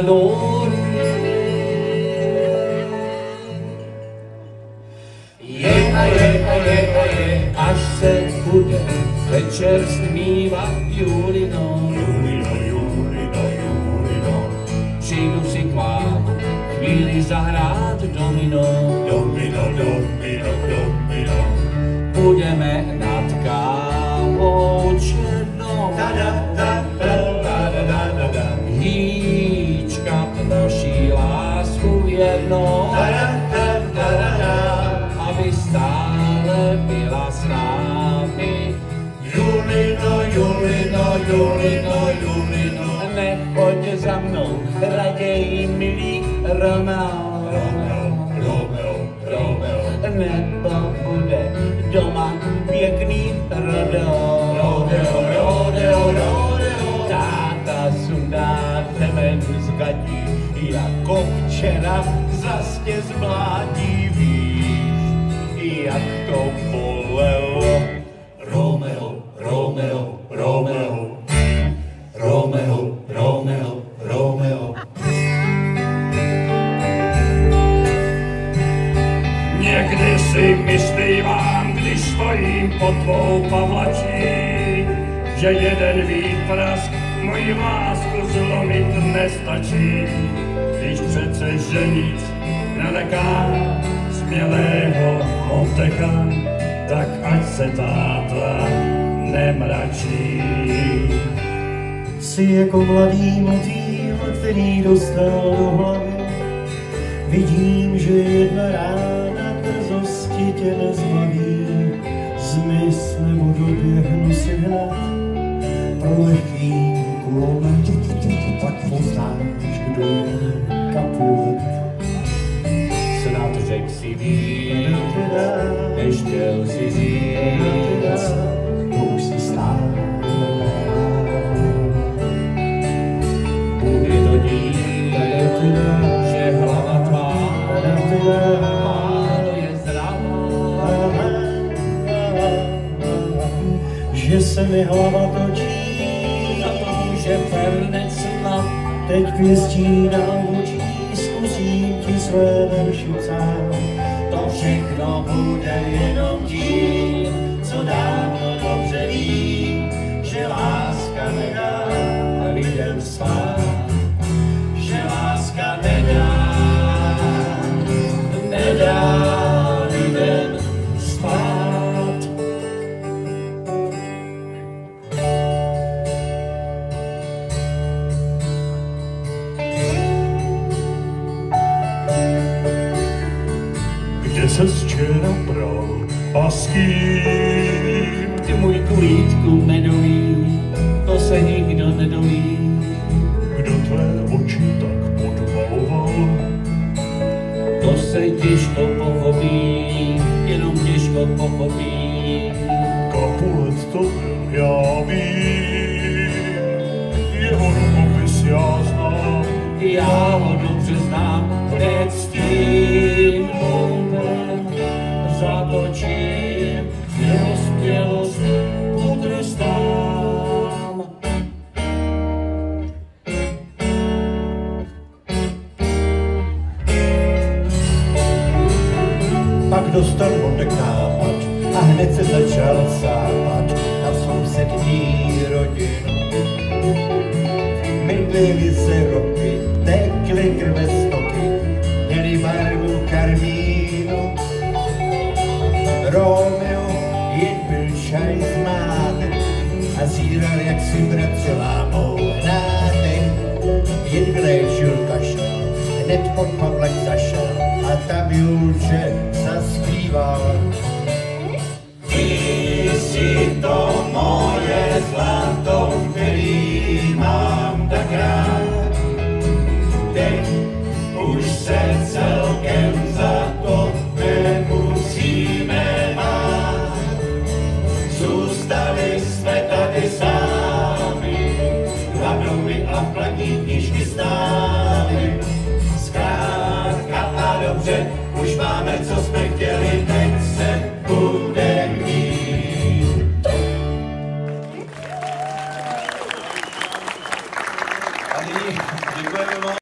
dolů. Je, až se bude večer stmívat Julino. Přijdu si k vám chvíli zahrát domino. Budeme nad kávou černou. Hýčka naší lásku věrnou. Aby stále byla s námi. Julino, nechoď za mnou, raději milý Romeo. Nebo bude doma pěkný rodeo. Táta sundá temen z gatí, jako včera zas tě zmládí, víš, jak to bolelo. Romeo. Někdy si myslívám, když stojím pod tvou pavlačí, že jeden výprask moji lásku zlomit nestačí. Když přece že nic neleká smělého Monteka, tak ať se táta nemračí. Jsi jako mladý motýl, který dostal do hlavy. Vidím, že jedna rána drzosti tě nezbaví. Zmiz nebo doběhnu si hned pro lehký kulomet, pak poznáš, kdo je Capulet. Snad řek si víc, než chtěl si říct, to už si stál. Bude to dít, že hlava tvá málo je zdravá. Že se mi hlava točí, za to může Fernec snad. teď pěstí na očí, zkusím ti své verši psát. To všechno bude jenom tím, co dávno dobře vím, že láska nedá lidem spát. Že láska nedá lidem spát. Kde ses včera bral a s kým? Ty můj kulítku medový, to se nikdo nedoví. Kdo tvé oči tak podmaloval? To se těžko pochopí, jenom těžko pochopí. Capulet to byl, já vím, jeho rukopis já znám. Já ho dobře znám, teď s tím houbem zatočím, jeho spělost potrestám. Pak dostal Montek nápad a hned se začal sápat na sousední rodinu. Mydlili se roky, tekly krve stoky, měli barvu karmínu. Romeo jen byl čaj z mátek a zíral, jak si bratře lámou hnátek. Jen vyléčil kašel, hned pod Pavlek zašel a ta viulče zaspíval. Ty jsi to moje zlato, který mám tak rád. Teď už se celkem za to nemusíme bát. Zůstali jsme tady sami, dva domy a platí knížky stály. Zkrátka a dobře, už máme, co jsme chtěli, teď se bude